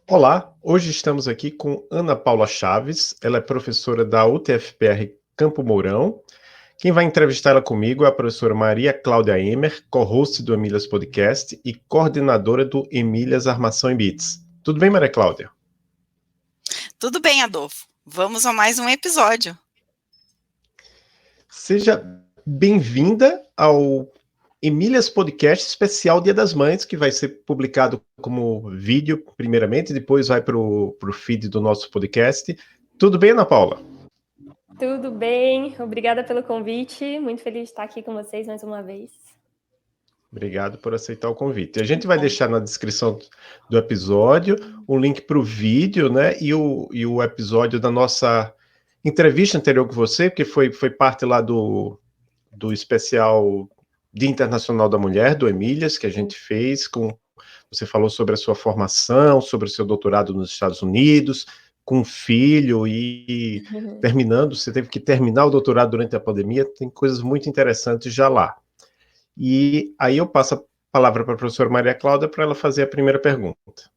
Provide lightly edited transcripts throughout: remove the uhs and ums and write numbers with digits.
Olá, hoje estamos aqui com Ana Paula Chaves, ela é professora da UTFPR Campo Mourão. Quem vai entrevistar ela comigo é a professora Maria Cláudia Emer, co-host do Emílias Podcast e coordenadora do Emílias Armação em Bits. Tudo bem, Maria Cláudia? Tudo bem, Adolfo. Vamos a mais um episódio. Seja bem-vinda ao Emílias Podcast especial Dia das Mães, que vai ser publicado como vídeo, primeiramente, e depois vai para o feed do nosso podcast. Tudo bem, Ana Paula? Tudo bem, obrigada pelo convite, muito feliz de estar aqui com vocês mais uma vez. Obrigado por aceitar o convite. A gente vai deixar na descrição do episódio o link para o vídeo, né? E o episódio da nossa entrevista anterior com você, porque foi parte lá do especial Dia Internacional da Mulher, do Emílias, que a gente fez com. Você falou sobre a sua formação, sobre o seu doutorado nos Estados Unidos, com um filho e terminando, você teve que terminar o doutorado durante a pandemia, tem coisas muito interessantes já lá. E aí eu passo a palavra para a professora Maria Cláudia para ela fazer a primeira pergunta.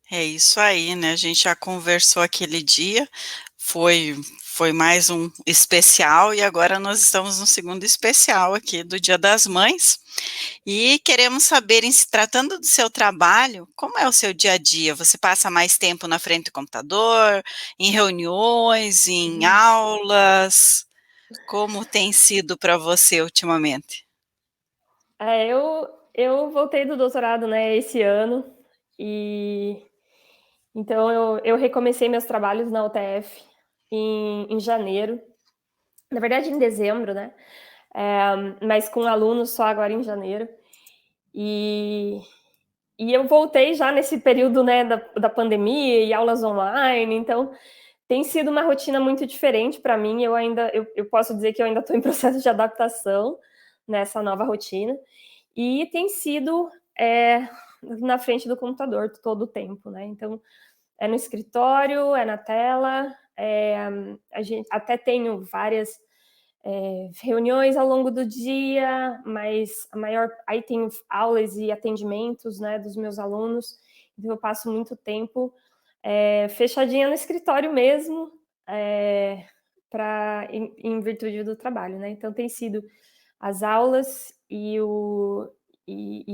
É isso aí, né? A gente já conversou aquele dia, foi mais um especial e agora nós estamos no segundo especial aqui do Dia das Mães. E queremos saber, em se tratando do seu trabalho, como é o seu dia a dia? Você passa mais tempo na frente do computador, em reuniões, em aulas? Como tem sido para você ultimamente? Eu voltei do doutorado, né, esse ano, e então eu recomecei meus trabalhos na UTF em janeiro, na verdade em dezembro, né, mas com alunos só agora em janeiro, e eu voltei já nesse período, né, da pandemia e aulas online, então tem sido uma rotina muito diferente para mim. Eu posso dizer que eu ainda estou em processo de adaptação nessa nova rotina. E tem sido na frente do computador todo o tempo, né? Então, é no escritório, é na tela. A gente até tenho várias reuniões ao longo do dia, mas aí tenho aulas e atendimentos, né, dos meus alunos. Então, eu passo muito tempo fechadinha no escritório mesmo, em virtude do trabalho, né? Então tem sido as aulas e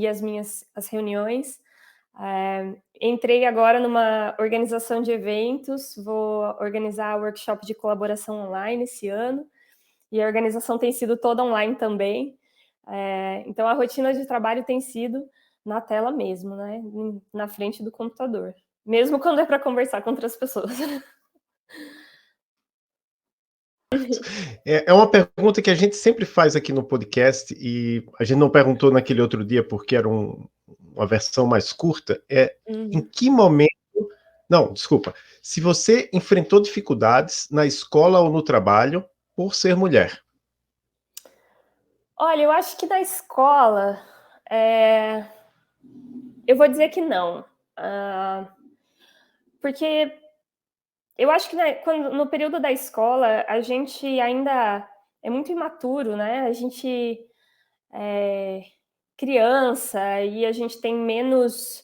as reuniões. Entrei agora numa organização de eventos, vou organizar workshop de colaboração online esse ano, e a organização tem sido toda online também. Então a rotina de trabalho tem sido na tela mesmo, né? Na frente do computador. Mesmo quando é para conversar com outras pessoas. É uma pergunta que a gente sempre faz aqui no podcast e a gente não perguntou naquele outro dia porque era uma versão mais curta. Em que momento... Não, desculpa. Se você enfrentou dificuldades na escola ou no trabalho por ser mulher? Olha, eu acho que na escola... Eu vou dizer que não. Porque eu acho que no período da escola a gente ainda é muito imaturo, né? A gente é criança e a gente tem menos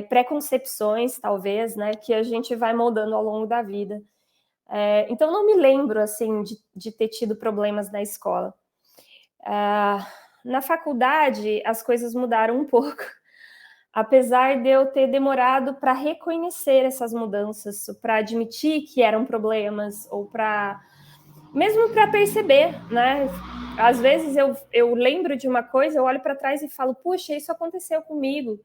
preconcepções, talvez, né? Que a gente vai moldando ao longo da vida. Então, não me lembro, assim, de ter tido problemas na escola. Na faculdade, as coisas mudaram um pouco. Apesar de eu ter demorado para reconhecer essas mudanças, para admitir que eram problemas, ou mesmo para perceber, né? Às vezes eu lembro de uma coisa, eu olho para trás e falo, puxa, isso aconteceu comigo.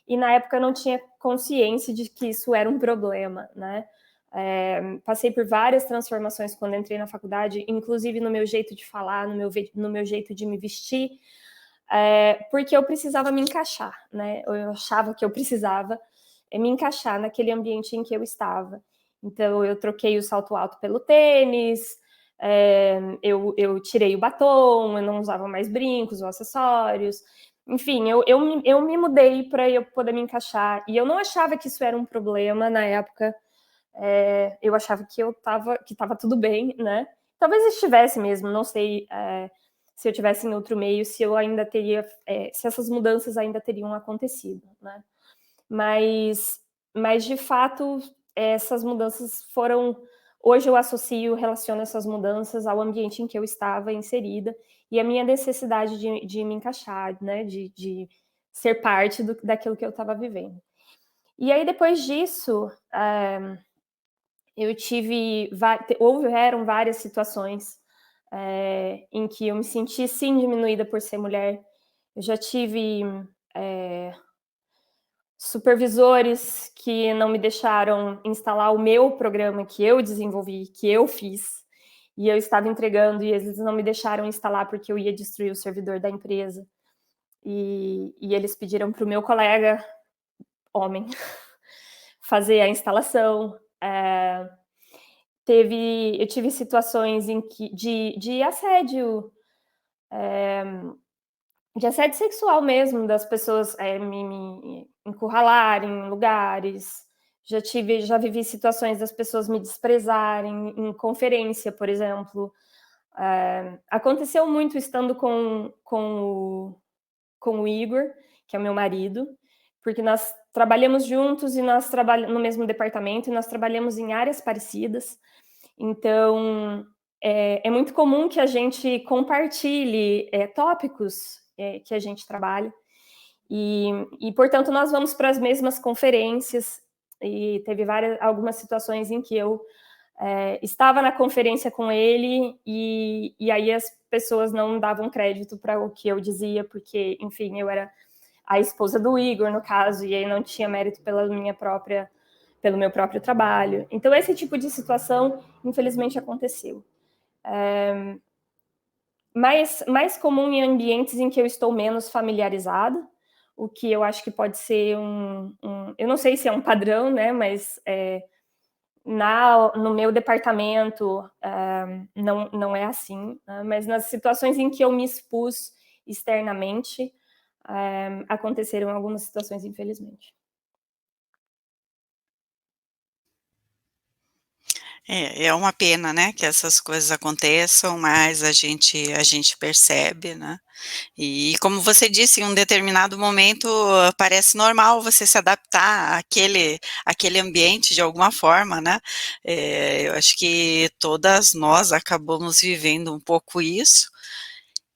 E na época eu não tinha consciência de que isso era um problema, né? Passei por várias transformações quando entrei na faculdade, inclusive no meu jeito de falar, no meu jeito de me vestir, porque eu precisava me encaixar, né? Eu achava que eu precisava me encaixar naquele ambiente em que eu estava. Então, eu troquei o salto alto pelo tênis, eu tirei o batom, eu não usava mais brincos ou acessórios. Enfim, eu me mudei para eu poder me encaixar. E eu não achava que isso era um problema na época. Eu achava que estava tudo bem, né? Talvez estivesse mesmo, não sei se eu tivesse em outro meio, se eu ainda teria, se essas mudanças ainda teriam acontecido, né? mas de fato, essas mudanças foram... Hoje eu relaciono essas mudanças ao ambiente em que eu estava inserida e a minha necessidade de me encaixar, né, de ser parte daquilo que eu estava vivendo. E aí, depois disso, houveram várias situações em que eu me senti, sim, diminuída por ser mulher. Eu já tive supervisores que não me deixaram instalar o meu programa que eu desenvolvi, que eu fiz, e eu estava entregando e eles não me deixaram instalar porque eu ia destruir o servidor da empresa. E eles pediram para o meu colega, homem, fazer a instalação. Eu tive situações de assédio, de assédio sexual mesmo, das pessoas me encurralarem em lugares. Já vivi situações das pessoas me desprezarem em conferência, por exemplo. Aconteceu muito estando com o Igor, que é o meu marido, porque nós trabalhamos juntos e nós trabalhamos no mesmo departamento e nós trabalhamos em áreas parecidas. Então, é muito comum que a gente compartilhe tópicos que a gente trabalha. E, portanto, nós vamos para as mesmas conferências e teve algumas situações em que eu estava na conferência com ele e aí as pessoas não davam crédito para o que eu dizia, porque, enfim, eu era a esposa do Igor, no caso, e aí não tinha mérito pelo meu próprio trabalho. Então, esse tipo de situação, infelizmente, aconteceu. Mais comum em ambientes em que eu estou menos familiarizada, o que eu acho que pode ser eu não sei se é um padrão, né, mas no meu departamento não é assim, né? Mas nas situações em que eu me expus externamente, aconteceram algumas situações, infelizmente. É uma pena, né, que essas coisas aconteçam, mas a gente percebe, né. E como você disse, em um determinado momento parece normal você se adaptar àquele ambiente de alguma forma, né. Eu acho que todas nós acabamos vivendo um pouco isso,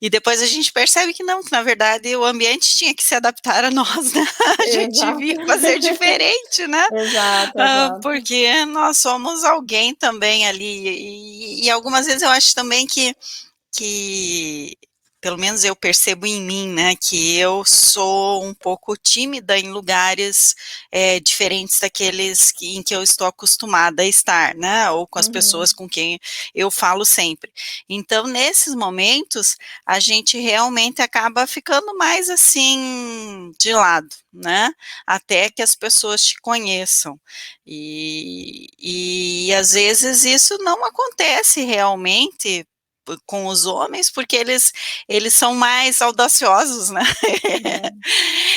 e depois a gente percebe que não, que na verdade o ambiente tinha que se adaptar a nós, né, a gente Exato. devia fazer diferente, né. Exato, exato. Porque nós somos alguém também ali, e algumas vezes eu acho também que pelo menos eu percebo em mim, né, que eu sou um pouco tímida em lugares, diferentes daqueles em que eu estou acostumada a estar, né, ou com as pessoas Uhum. com quem eu falo sempre. Então, nesses momentos, a gente realmente acaba ficando mais, assim, de lado, né, até que as pessoas te conheçam. E às vezes isso não acontece realmente com os homens, porque eles são mais audaciosos, né. É.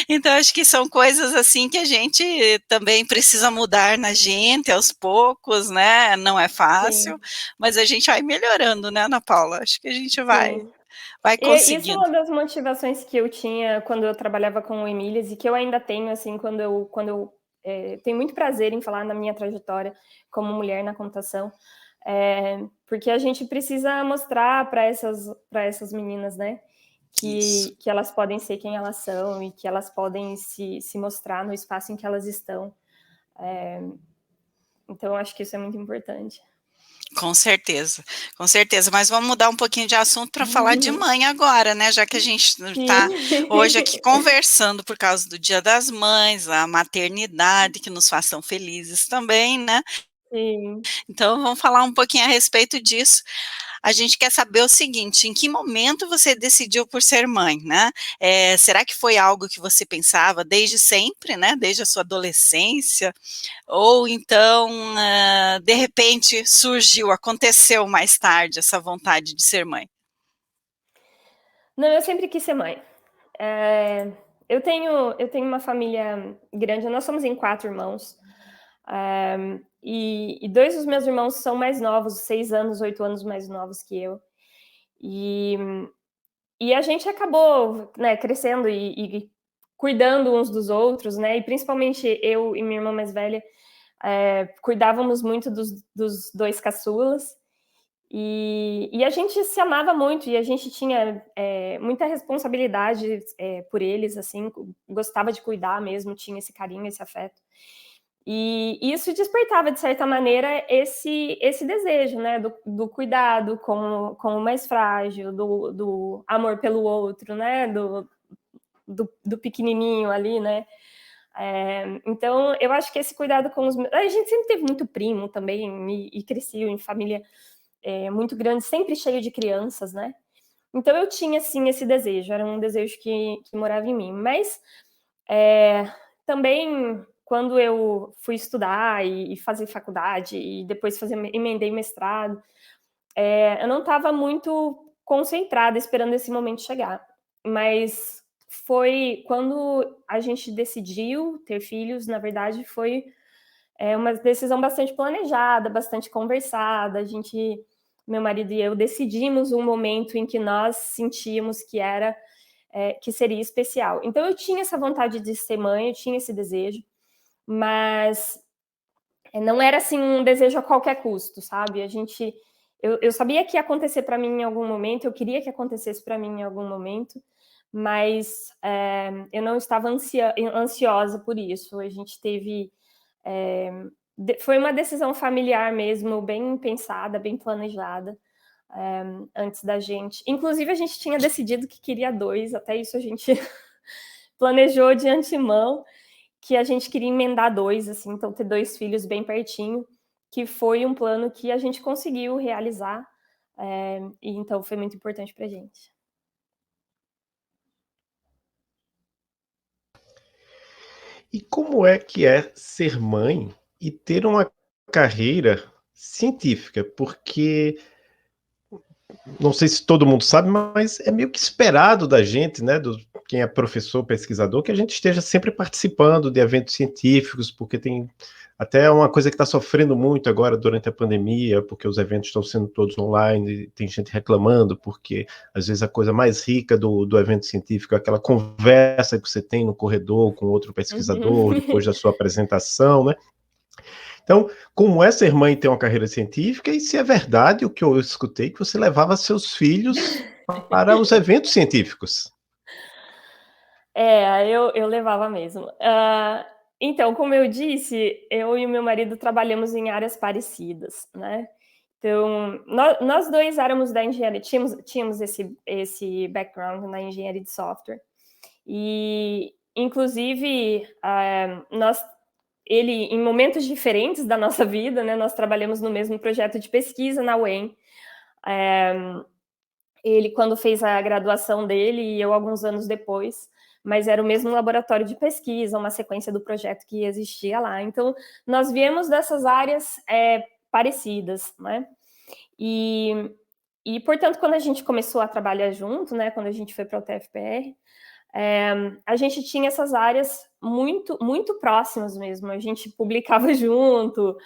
Então acho que são coisas, assim, que a gente também precisa mudar na gente aos poucos, né, não é fácil, Sim, mas a gente vai melhorando, né, Ana Paula, acho que a gente vai sim. vai E isso é conseguindo. uma das motivações que eu tinha quando eu trabalhava com o Emílias e que eu ainda tenho, assim, quando eu tenho muito prazer em falar na minha trajetória como mulher na computação, porque a gente precisa mostrar para essas meninas, né, Isso. que elas podem ser quem elas são e que elas podem se mostrar no espaço em que elas estão. Então eu acho que isso é muito importante. Com certeza, mas vamos mudar um pouquinho de assunto para falar de mãe agora, né, já que a gente Sim. está hoje aqui conversando por causa do Dia das Mães, a maternidade que nos faz tão felizes também, né, Sim. então vamos falar um pouquinho a respeito disso. A gente quer saber o seguinte, em que momento você decidiu por ser mãe, né? Será que foi algo que você pensava desde sempre, né, desde a sua adolescência? Ou então, de repente surgiu, aconteceu mais tarde essa vontade de ser mãe? Não, eu sempre quis ser mãe. Eu tenho uma família grande, nós somos em 4 irmãos, e 2 dos meus irmãos são mais novos, 6 anos, 8 anos mais novos que eu. E a gente acabou, né, crescendo e cuidando uns dos outros, né? E principalmente eu e minha irmã mais velha cuidávamos muito dos 2 caçulas. E a gente se amava muito, e a gente tinha muita responsabilidade por eles, assim, gostava de cuidar mesmo, tinha esse carinho, esse afeto. E isso despertava, de certa maneira, esse desejo, né, do cuidado com o mais frágil, do amor pelo outro, né, do pequenininho ali, né. Então, eu acho que esse cuidado com os... A gente sempre teve muito primo também, e cresceu em família muito grande, sempre cheio de crianças, né. Então eu tinha, sim, esse desejo, era um desejo que morava em mim. Mas também, quando eu fui estudar e fazer faculdade, e depois emendei mestrado, eu não estava muito concentrada esperando esse momento chegar. Mas foi quando a gente decidiu ter filhos, na verdade, foi uma decisão bastante planejada, bastante conversada. Meu marido e eu, decidimos um momento em que nós sentíamos que seria especial. Então eu tinha essa vontade de ser mãe, eu tinha esse desejo, mas não era assim um desejo a qualquer custo, sabe? Eu sabia que ia acontecer para mim em algum momento, eu queria que acontecesse para mim em algum momento, mas eu não estava ansiosa por isso. A gente teve foi uma decisão familiar mesmo, bem pensada, bem planejada, antes da gente. Inclusive, a gente tinha decidido que queria 2, até isso a gente planejou de antemão, que a gente queria emendar 2, assim, então ter 2 filhos bem pertinho, que foi um plano que a gente conseguiu realizar, e então foi muito importante pra gente. E como é que é ser mãe e ter uma carreira científica? Porque não sei se todo mundo sabe, mas é meio que esperado da gente, né, quem é professor, pesquisador, que a gente esteja sempre participando de eventos científicos, porque tem até uma coisa que está sofrendo muito agora durante a pandemia, porque os eventos estão sendo todos online, tem gente reclamando, porque às vezes a coisa mais rica do evento científico é aquela conversa que você tem no corredor com outro pesquisador, depois da sua apresentação, né? Então, como é ser mãe e ter uma carreira científica, e se é verdade o que eu escutei, que você levava seus filhos para os eventos científicos. Eu levava mesmo. Então, como eu disse, eu e o meu marido trabalhamos em áreas parecidas, né? Então, nós 2 éramos da engenharia, tínhamos esse background na engenharia de software. E, inclusive, ele, em momentos diferentes da nossa vida, né, nós trabalhamos no mesmo projeto de pesquisa na UEM. Ele, quando fez a graduação dele, e eu alguns anos depois, mas era o mesmo laboratório de pesquisa, uma sequência do projeto que existia lá. Então, nós viemos dessas áreas parecidas, né? E, portanto, quando a gente começou a trabalhar junto, né, quando a gente foi para o TFPR, a gente tinha essas áreas muito, muito próximas mesmo. A gente publicava junto,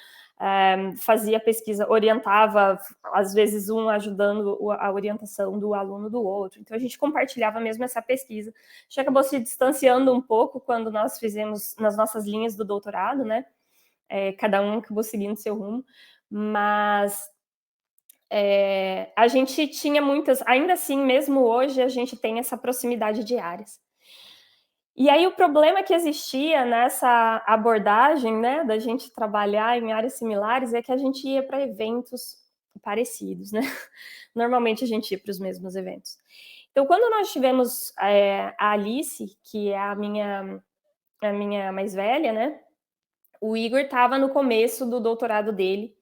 fazia pesquisa, orientava, às vezes um ajudando a orientação do aluno do outro. Então a gente compartilhava mesmo essa pesquisa. A gente acabou se distanciando um pouco quando nós fizemos nas nossas linhas do doutorado, né? Cada um acabou seguindo seu rumo, mas a gente tinha muitas, ainda assim, mesmo hoje, a gente tem essa proximidade de áreas. E aí o problema que existia nessa abordagem, né, da gente trabalhar em áreas similares, é que a gente ia para eventos parecidos, né? Normalmente a gente ia para os mesmos eventos. Então, quando nós tivemos a Alice, que é a minha mais velha, né? O Igor estava no começo do doutorado dele.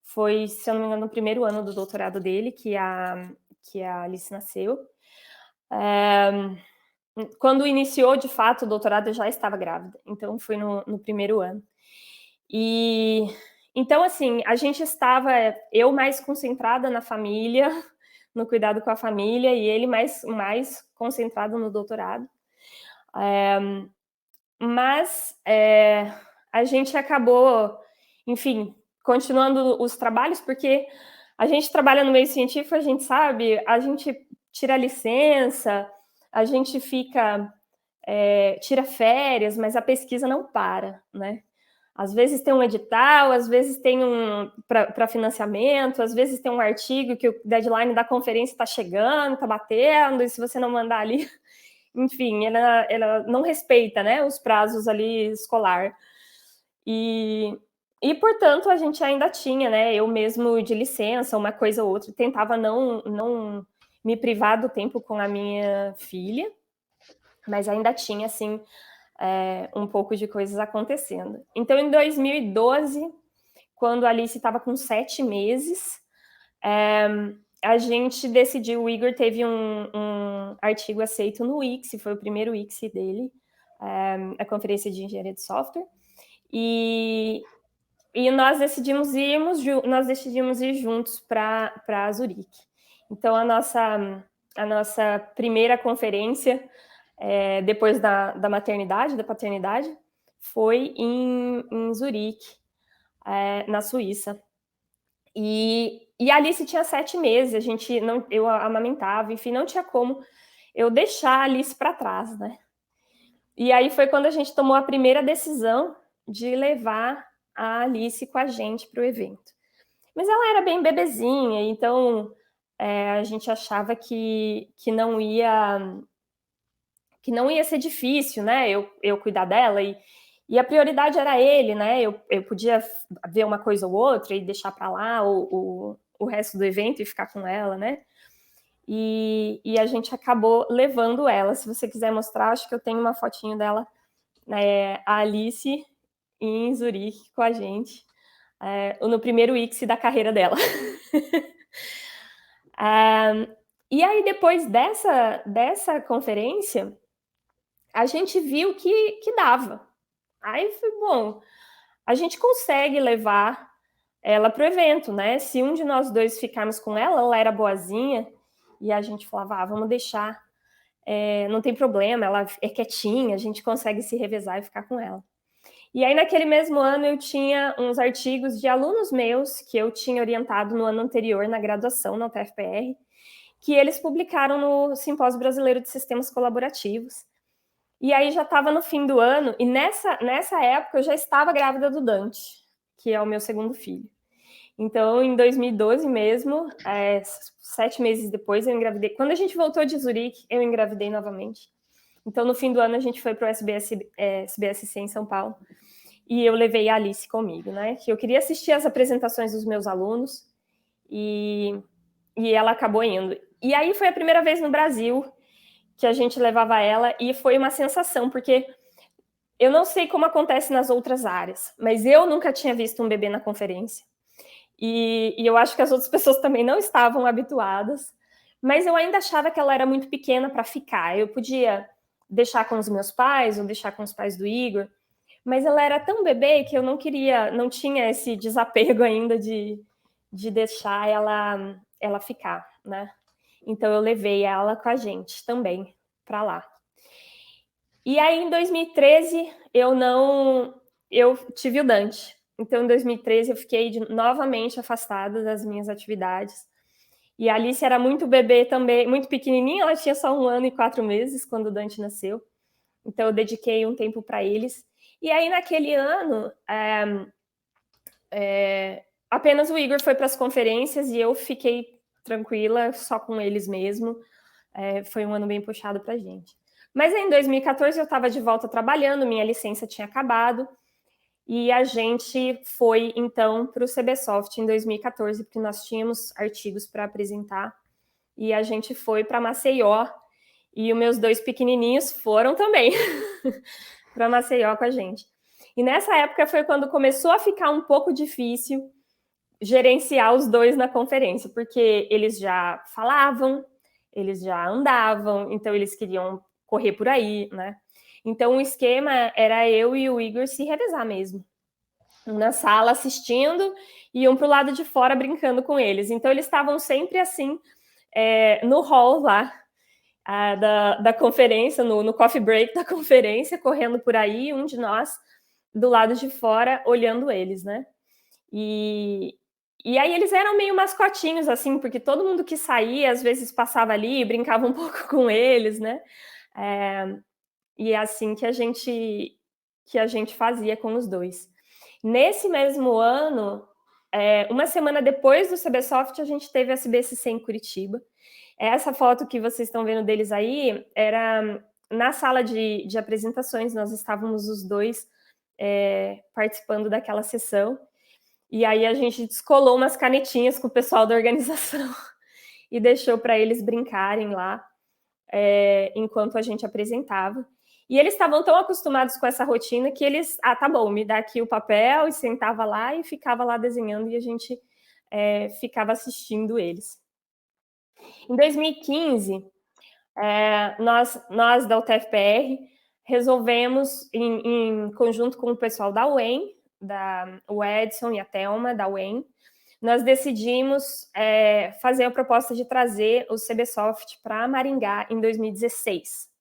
Foi, se eu não me engano, no primeiro ano do doutorado dele que a Alice nasceu. Quando iniciou, de fato, o doutorado, eu já estava grávida. Então, foi no primeiro ano. E, então, assim, a gente estava... Eu mais concentrada na família, no cuidado com a família, e ele mais concentrado no doutorado. Mas a gente acabou, enfim, continuando os trabalhos, porque a gente trabalha no meio científico, a gente sabe, a gente tira licença, a gente fica tira férias, mas a pesquisa não para, né? Às vezes tem um edital, às vezes tem para financiamento, às vezes tem um artigo que o deadline da conferência está chegando, está batendo, e se você não mandar ali, enfim, ela não respeita, né, os prazos ali escolar. E, portanto, a gente ainda tinha, né, eu mesmo de licença, uma coisa ou outra, tentava não me privar do tempo com a minha filha, mas ainda tinha, assim, um pouco de coisas acontecendo. Então, em 2012, quando a Alice estava com 7 meses, a gente decidiu, o Igor teve um artigo aceito no ICSI, foi o primeiro ICSI dele, a Conferência de Engenharia de Software, e nós decidimos ir juntos para Zurique. Então, a nossa primeira conferência, depois da maternidade, da paternidade, foi em Zurique, na Suíça. E a Alice tinha 7 meses, eu amamentava, enfim, não tinha como eu deixar a Alice para trás, né? E aí foi quando a gente tomou a primeira decisão de levar a Alice com a gente para o evento. Mas ela era bem bebezinha, então a gente achava que não ia ser difícil, né? Eu cuidar dela e a prioridade era ele, né? Eu podia ver uma coisa ou outra e deixar para lá o resto do evento e ficar com ela, né? E a gente acabou levando ela. Se você quiser mostrar, acho que eu tenho uma fotinho dela, a Alice em Zurique com a gente, no primeiro ICSI da carreira dela. E aí, depois dessa conferência, a gente viu que dava. Aí foi bom, a gente consegue levar ela para o evento, né? Se um de nós dois ficarmos com ela, ela era boazinha, e a gente falava, vamos deixar, não tem problema, ela é quietinha, a gente consegue se revezar e ficar com ela. E aí, naquele mesmo ano, eu tinha uns artigos de alunos meus, que eu tinha orientado no ano anterior, na graduação, na UTFPR, que eles publicaram no Simpósio Brasileiro de Sistemas Colaborativos. E aí já estava no fim do ano, e nessa época eu já estava grávida do Dante, que é o meu segundo filho. Então, em 2012 mesmo, 7 meses depois, eu engravidei. Quando a gente voltou de Zurique, eu engravidei novamente. Então, no fim do ano, a gente foi para o SBSC em São Paulo, e eu levei a Alice comigo, né? Que eu queria assistir as apresentações dos meus alunos, e ela acabou indo. E aí foi a primeira vez no Brasil que a gente levava ela, e foi uma sensação, porque eu não sei como acontece nas outras áreas, mas eu nunca tinha visto um bebê na conferência. E eu acho que as outras pessoas também não estavam habituadas, mas eu ainda achava que ela era muito pequena para ficar. Eu podia deixar com os meus pais, ou deixar com os pais do Igor, mas ela era tão bebê que eu não tinha esse desapego ainda de deixar ela ficar, né? Então eu levei ela com a gente também para lá. E aí em 2013 eu tive o Dante. Então em 2013 eu fiquei novamente afastada das minhas atividades. E a Alice era muito bebê também, muito pequenininha, ela tinha só 1 ano e 4 meses quando o Dante nasceu. Então eu dediquei um tempo para eles. E aí naquele ano apenas o Igor foi para as conferências e eu fiquei tranquila, só com eles mesmo. Foi um ano bem puxado para a gente. Mas em 2014 eu estava de volta trabalhando, minha licença tinha acabado, e a gente foi, então, para o CBSoft em 2014, porque nós tínhamos artigos para apresentar, e a gente foi para Maceió, e os meus 2 pequenininhos foram também para Maceió com a gente. E nessa época foi quando começou a ficar um pouco difícil gerenciar os 2 na conferência, porque eles já falavam, eles já andavam, então eles queriam correr por aí, né? Então o esquema era eu e o Igor se revezar mesmo. Um na sala assistindo e um pro lado de fora brincando com eles. Então eles estavam sempre assim, no hall lá da conferência, no coffee break da conferência, correndo por aí, um de nós do lado de fora olhando eles, né? E aí eles eram meio mascotinhos, assim, porque todo mundo que saía, às vezes passava ali e brincava um pouco com eles, né? E é assim que a gente fazia com os dois. Nesse mesmo ano, uma semana depois do CBSoft, a gente teve a CBSC em Curitiba. Essa foto que vocês estão vendo deles aí era na sala de apresentações, nós estávamos os dois participando daquela sessão. E aí a gente descolou umas canetinhas com o pessoal da organização e deixou para eles brincarem lá enquanto a gente apresentava. E eles estavam tão acostumados com essa rotina que eles, tá bom, me dá aqui o papel, e sentava lá e ficava lá desenhando, e a gente ficava assistindo eles. Em 2015, nós da UTFPR resolvemos, em conjunto com o pessoal da UEM, o Edson e a Thelma da UEM, nós decidimos fazer a proposta de trazer o CBSoft para Maringá em 2016.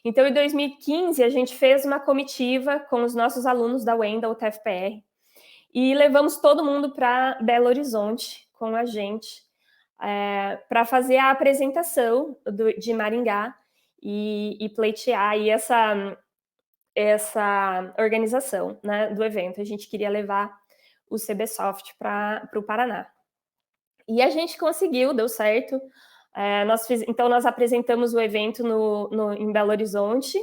Então, em 2015, a gente fez uma comitiva com os nossos alunos da UEM, da UTFPR, e levamos todo mundo para Belo Horizonte com a gente, para fazer a apresentação de Maringá e pleitear aí essa organização, né, do evento. A gente queria levar o CBSoft para o Paraná. E a gente conseguiu, deu certo. Então, nós apresentamos o evento em Belo Horizonte,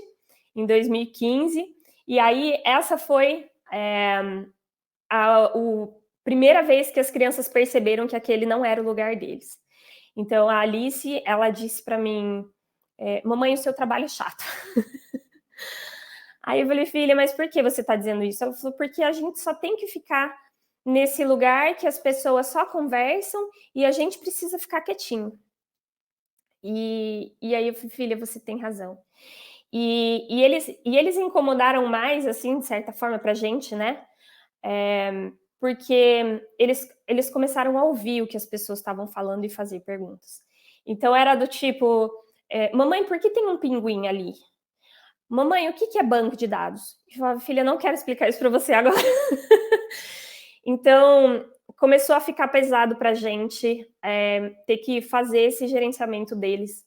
em 2015, e aí essa foi a primeira vez que as crianças perceberam que aquele não era o lugar deles. Então, a Alice, ela disse para mim, mamãe, o seu trabalho é chato. Aí eu falei, filha, mas por que você está dizendo isso? Ela falou, porque a gente só tem que ficar nesse lugar que as pessoas só conversam e a gente precisa ficar quietinho. E aí eu falei, filha, você tem razão. E eles incomodaram mais, assim, de certa forma, para a gente, né? Porque eles começaram a ouvir o que as pessoas estavam falando e fazer perguntas. Então era do tipo, mamãe, por que tem um pinguim ali? Mamãe, o que é banco de dados? Eu falava, filha, não quero explicar isso para você agora. Então, começou a ficar pesado para a gente ter que fazer esse gerenciamento deles.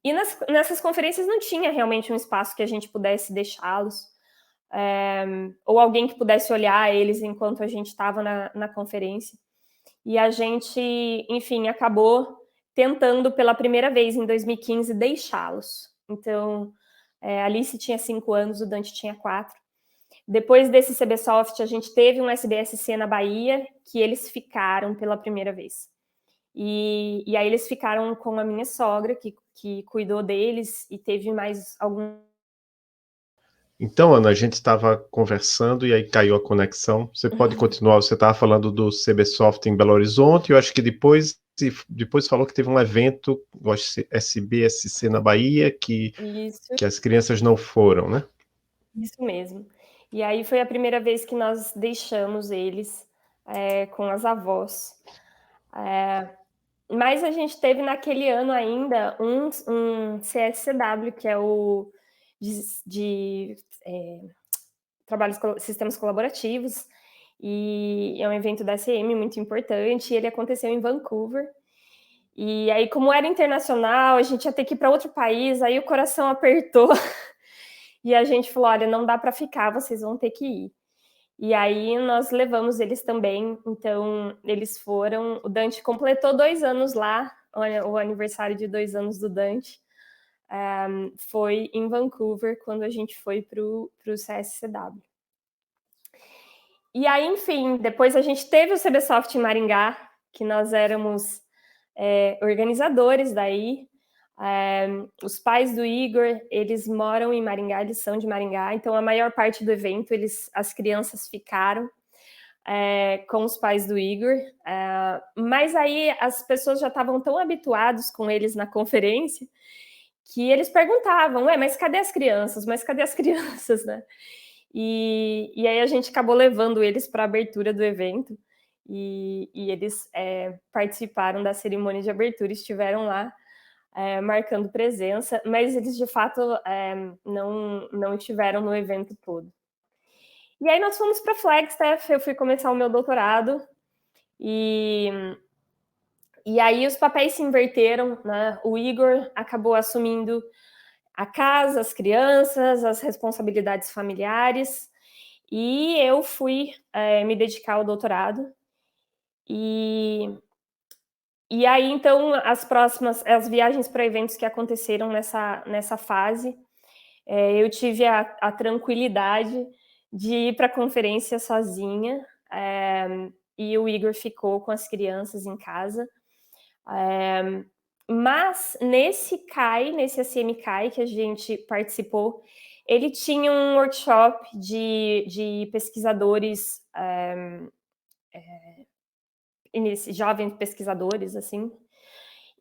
E nessas conferências não tinha realmente um espaço que a gente pudesse deixá-los, ou alguém que pudesse olhar eles enquanto a gente estava na conferência. E a gente, enfim, acabou tentando pela primeira vez em 2015 deixá-los. Então, a Alice tinha 5 anos, o Dante tinha 4. Depois desse CBSoft, a gente teve um SBSC na Bahia, que eles ficaram pela primeira vez. E aí eles ficaram com a minha sogra, que cuidou deles, e teve mais algum... Então, Ana, a gente estava conversando e aí caiu a conexão. Você pode continuar, você estava falando do CBSoft em Belo Horizonte, eu acho que depois falou que teve um evento, o SBSC na Bahia, que as crianças não foram, né? Isso mesmo. E aí foi a primeira vez que nós deixamos eles com as avós. Mas a gente teve naquele ano ainda um CSCW, que é o de sistemas colaborativos, e é um evento da SM muito importante, e ele aconteceu em Vancouver. E aí, como era internacional, a gente ia ter que ir para outro país, aí o coração apertou, e a gente falou, olha, não dá para ficar, vocês vão ter que ir. E aí nós levamos eles também, então eles foram, o Dante completou 2 anos lá, o aniversário de 2 anos do Dante foi em Vancouver, quando a gente foi para o CSCW. E aí, enfim, depois a gente teve o CBSoft em Maringá, que nós éramos organizadores daí. Os pais do Igor, eles moram em Maringá, eles são de Maringá, então a maior parte do evento, as crianças ficaram com os pais do Igor, mas aí as pessoas já estavam tão habituados com eles na conferência, que eles perguntavam, mas cadê as crianças? Mas cadê as crianças, né? E aí a gente acabou levando eles para a abertura do evento, e eles participaram da cerimônia de abertura, estiveram lá, marcando presença, mas eles de fato não estiveram no evento todo. E aí nós fomos para Flagstaff, eu fui começar o meu doutorado, e aí os papéis se inverteram, né? O Igor acabou assumindo a casa, as crianças, as responsabilidades familiares, e eu fui me dedicar ao doutorado. E aí, então, as viagens para eventos que aconteceram nessa fase, eu tive a tranquilidade de ir para a conferência sozinha, e o Igor ficou com as crianças em casa. Mas nesse ACM CAI que a gente participou, ele tinha um workshop de pesquisadores, jovens pesquisadores, assim,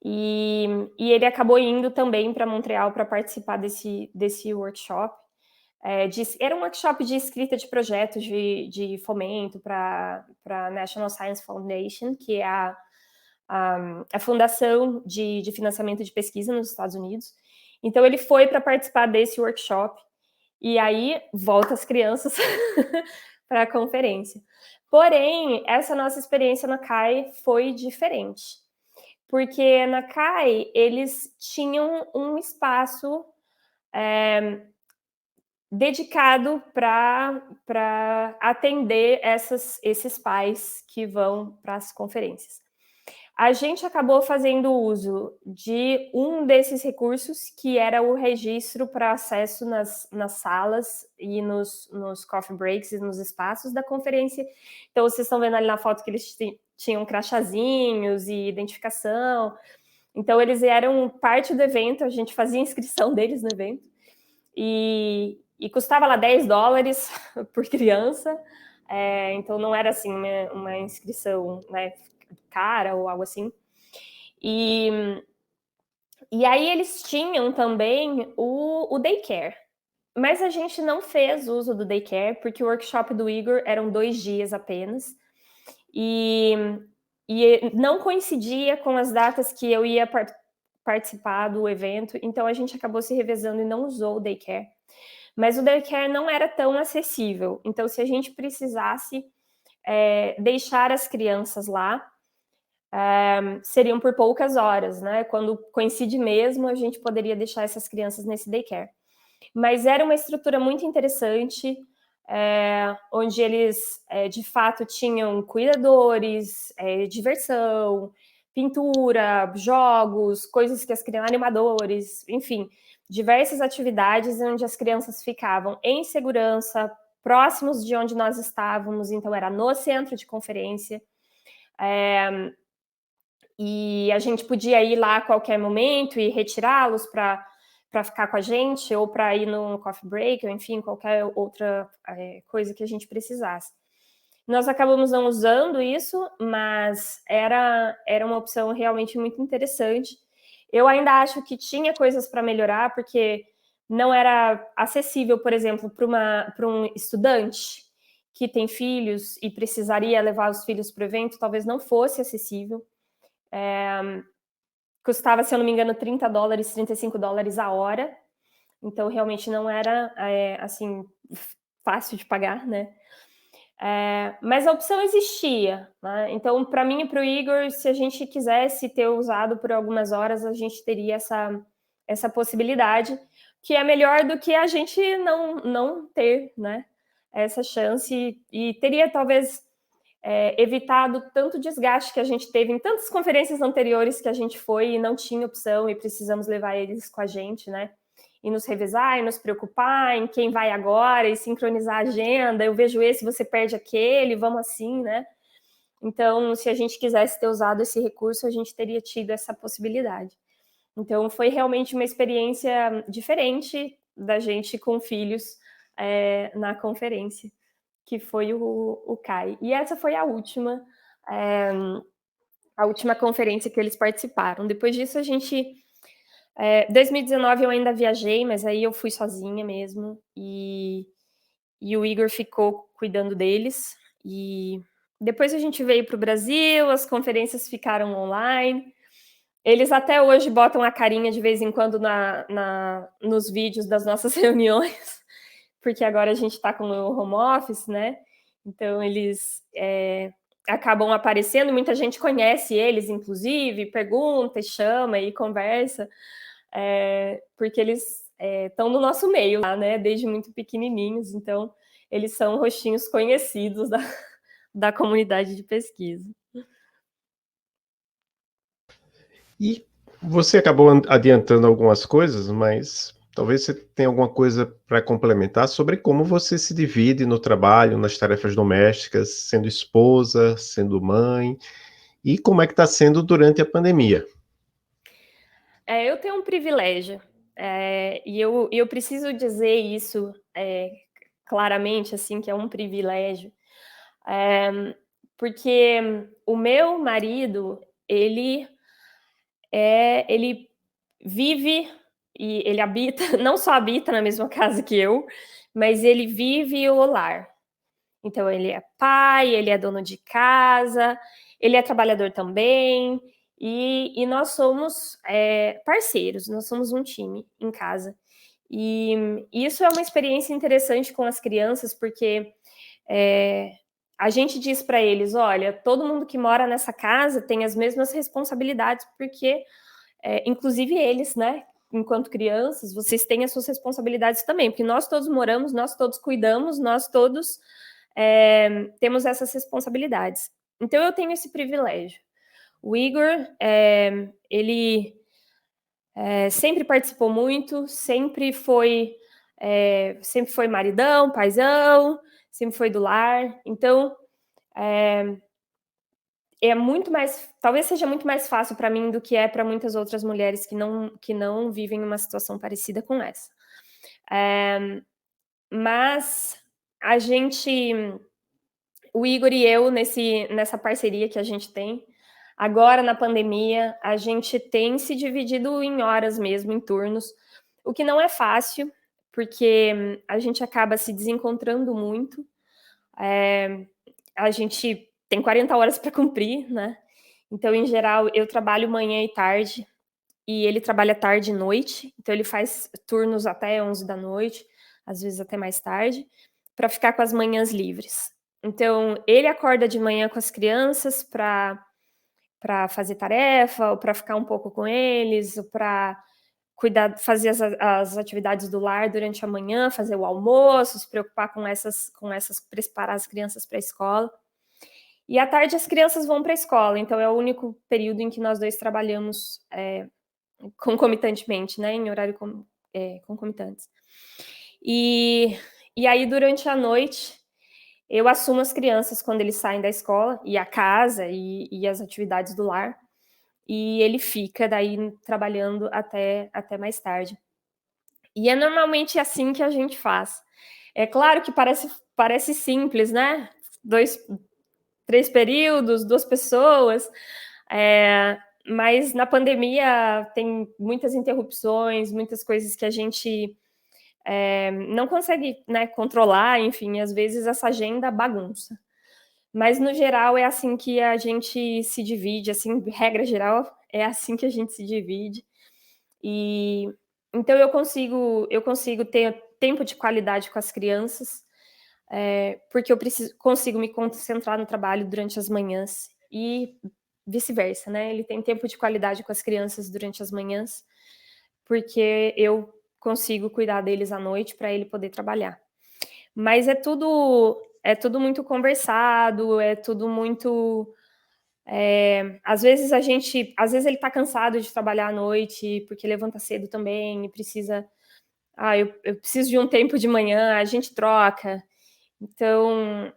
e ele acabou indo também para Montreal para participar desse workshop. Era um workshop de escrita de projetos de fomento para a National Science Foundation, que é a fundação de financiamento de pesquisa nos Estados Unidos. Então, ele foi para participar desse workshop, e aí volta as crianças para a conferência. Porém, essa nossa experiência na CAI foi diferente, porque na CAI eles tinham um espaço dedicado para atender esses pais que vão para as conferências. A gente acabou fazendo uso de um desses recursos, que era o registro para acesso nas salas e nos coffee breaks e nos espaços da conferência. Então, vocês estão vendo ali na foto que eles tinham crachazinhos e identificação. Então, eles eram parte do evento, a gente fazia inscrição deles no evento. E custava lá $10 por criança. Então, não era assim uma inscrição, né, cara ou algo assim. E aí eles tinham também o daycare. Mas a gente não fez uso do daycare, porque o workshop do Igor eram 2 dias apenas. E não coincidia com as datas que eu ia participar do evento, então a gente acabou se revezando e não usou o daycare. Mas o daycare não era tão acessível. Então, se a gente precisasse deixar as crianças lá, seriam por poucas horas, né? Quando coincide mesmo, a gente poderia deixar essas crianças nesse daycare. Mas era uma estrutura muito interessante, onde eles, de fato, tinham cuidadores, diversão, pintura, jogos, coisas que as crianças, animadores, enfim, diversas atividades onde as crianças ficavam em segurança, próximos de onde nós estávamos, então era no centro de conferência. E a gente podia ir lá a qualquer momento e retirá-los para ficar com a gente, ou para ir no coffee break, ou enfim, qualquer outra coisa que a gente precisasse. Nós acabamos não usando isso, mas era uma opção realmente muito interessante. Eu ainda acho que tinha coisas para melhorar, porque não era acessível, por exemplo, para um estudante que tem filhos e precisaria levar os filhos para o evento, talvez não fosse acessível. Custava, se eu não me engano, $30, $35 a hora. Então, realmente não era, assim, fácil de pagar, né? Mas a opção existia, né? Então, para mim e para o Igor, se a gente quisesse ter usado por algumas horas, a gente teria essa possibilidade, que é melhor do que a gente não ter, né? Essa chance, e teria, talvez, evitado tanto desgaste que a gente teve em tantas conferências anteriores que a gente foi e não tinha opção e precisamos levar eles com a gente, né? E nos revezar, e nos preocupar em quem vai agora, e sincronizar a agenda, eu vejo esse, você perde aquele, vamos assim, né? Então, se a gente quisesse ter usado esse recurso, a gente teria tido essa possibilidade. Então, foi realmente uma experiência diferente da gente com filhos na conferência, que foi o CAI. E essa foi a última conferência que eles participaram. Depois disso, a gente... 2019 eu ainda viajei, mas aí eu fui sozinha mesmo, e o Igor ficou cuidando deles, e depois a gente veio para o Brasil, as conferências ficaram online, eles até hoje botam a carinha de vez em quando nos vídeos das nossas reuniões, porque agora a gente está com o home office, né? Então eles acabam aparecendo, muita gente conhece eles, inclusive, pergunta, e chama e conversa, porque eles estão no nosso meio, né, desde muito pequenininhos, então eles são rostinhos conhecidos da comunidade de pesquisa. E você acabou adiantando algumas coisas, mas talvez você tenha alguma coisa para complementar sobre como você se divide no trabalho, nas tarefas domésticas, sendo esposa, sendo mãe, e como é que está sendo durante a pandemia. Eu tenho um privilégio, e eu preciso dizer isso claramente, assim, que é um privilégio, porque o meu marido, ele vive e ele habita, não só habita na mesma casa que eu, mas ele vive o lar. Então, ele é pai, ele é dono de casa, ele é trabalhador também, e nós somos parceiros, nós somos um time em casa. E isso é uma experiência interessante com as crianças, porque a gente diz para eles: olha, todo mundo que mora nessa casa tem as mesmas responsabilidades, porque, inclusive eles, né? Enquanto crianças, vocês têm as suas responsabilidades também, porque nós todos moramos, nós todos cuidamos, nós todos temos essas responsabilidades. Então, eu tenho esse privilégio. O Igor, ele sempre participou muito, sempre foi maridão, paizão, sempre foi do lar. Então, muito mais, talvez seja muito mais fácil para mim do que é para muitas outras mulheres que não vivem uma situação parecida com essa. Mas a gente, o Igor e eu, nessa parceria que a gente tem, agora na pandemia, a gente tem se dividido em horas mesmo, em turnos, o que não é fácil, porque a gente acaba se desencontrando muito. A gente tem 40 horas para cumprir, né? Então, em geral, eu trabalho manhã e tarde, e ele trabalha tarde e noite, então ele faz turnos até 11 da noite, às vezes até mais tarde, para ficar com as manhãs livres. Então, ele acorda de manhã com as crianças para fazer tarefa, ou para ficar um pouco com eles, ou para cuidar, fazer as atividades do lar durante a manhã, fazer o almoço, se preocupar com essas, preparar as crianças para a escola. E à tarde as crianças vão para a escola, então é o único período em que nós dois trabalhamos concomitantemente, né, em horário concomitantes. E aí, durante a noite, eu assumo as crianças quando eles saem da escola, e a casa, e as atividades do lar, e ele fica daí trabalhando até mais tarde. E é normalmente assim que a gente faz. É claro que parece simples, né? 3 períodos, 2 pessoas, mas na pandemia tem muitas interrupções, muitas coisas que a gente não consegue, né, controlar, enfim, às vezes essa agenda bagunça. Mas no geral é assim que a gente se divide, assim, regra geral, é assim que a gente se divide. E então eu consigo ter tempo de qualidade com as crianças, porque eu consigo me concentrar no trabalho durante as manhãs e vice-versa, né? Ele tem tempo de qualidade com as crianças durante as manhãs, porque eu consigo cuidar deles à noite para ele poder trabalhar. Mas é tudo muito conversado, é tudo muito. Às vezes ele está cansado de trabalhar à noite, porque levanta cedo também e precisa. Eu preciso de um tempo de manhã, a gente troca. Então,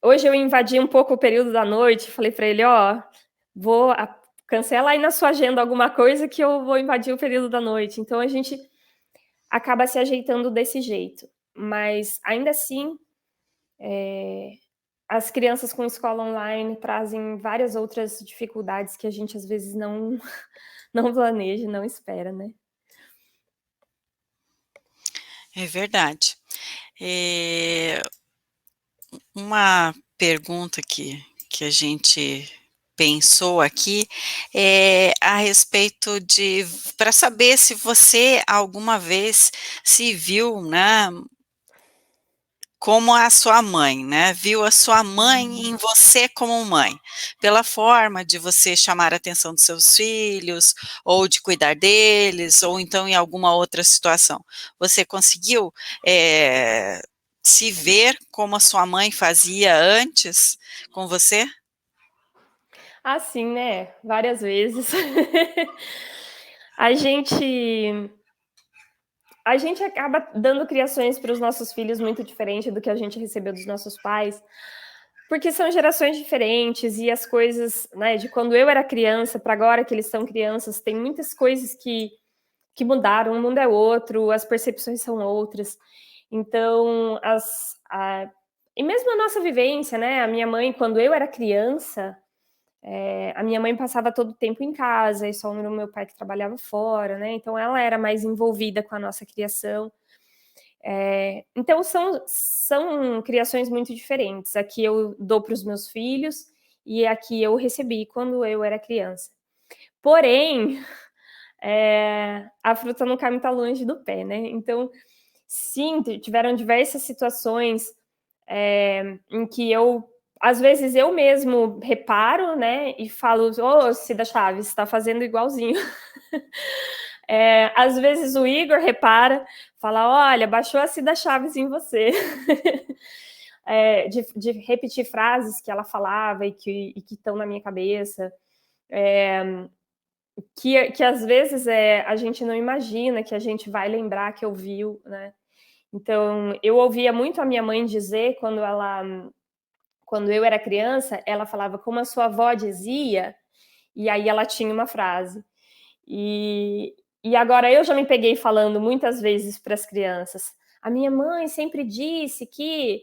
hoje eu invadi um pouco o período da noite, falei para ele, cancela aí na sua agenda alguma coisa que eu vou invadir o período da noite. Então, a gente acaba se ajeitando desse jeito. Mas, ainda assim, as crianças com escola online trazem várias outras dificuldades que a gente, às vezes, não planeja, não espera, né? É verdade. Uma pergunta que a gente pensou aqui é a respeito para saber se você alguma vez se viu, né, como a sua mãe, né? Viu a sua mãe em você como mãe, pela forma de você chamar a atenção dos seus filhos, ou de cuidar deles, ou então em alguma outra situação. Você conseguiu se ver como a sua mãe fazia antes com você? Assim, né? Várias vezes. A gente a gente acaba dando criações para os nossos filhos muito diferente do que a gente recebeu dos nossos pais, porque são gerações diferentes e as coisas, né, de quando eu era criança para agora que eles são crianças, tem muitas coisas que mudaram, o mundo é outro, as percepções são outras. Então, e mesmo a nossa vivência, né? A minha mãe, quando eu era criança, a minha mãe passava todo o tempo em casa, e só o meu pai que trabalhava fora, né? Então, ela era mais envolvida com a nossa criação. Então, são criações muito diferentes. Aqui eu dou para os meus filhos e aqui eu recebi quando eu era criança. Porém, a fruta não cai muito longe do pé, né? Então, sim, tiveram diversas situações em que às vezes eu mesmo reparo, né, e falo, ô, Cida Chaves, está fazendo igualzinho. Às vezes o Igor repara, fala, olha, baixou a Cida Chaves em você. De repetir frases que ela falava e que estão na minha cabeça. Que às vezes a gente não imagina que a gente vai lembrar que ouviu, né? Então, eu ouvia muito a minha mãe dizer quando eu era criança, ela falava como a sua avó dizia, e aí ela tinha uma frase. E agora eu já me peguei falando muitas vezes para as crianças. A minha mãe sempre disse que.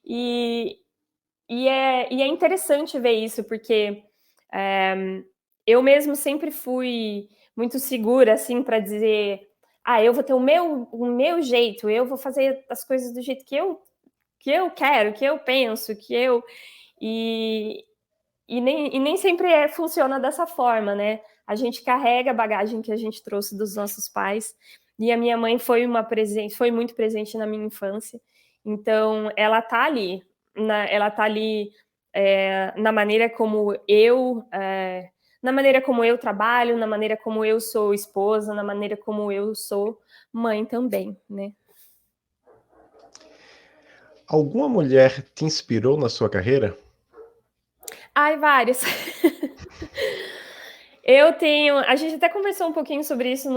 e é interessante ver isso, porque eu mesmo sempre fui muito segura, assim, para dizer: eu vou ter o meu jeito, eu vou fazer as coisas do jeito que eu quero, que eu penso, que eu. E, nem sempre funciona dessa forma, né? A gente carrega a bagagem que a gente trouxe dos nossos pais. E a minha mãe foi muito presente na minha infância. Então, ela tá ali, na maneira como na maneira como eu trabalho, na maneira como eu sou esposa, na maneira como eu sou mãe também, né? Alguma mulher te inspirou na sua carreira? Ai, vários. A gente até conversou um pouquinho sobre isso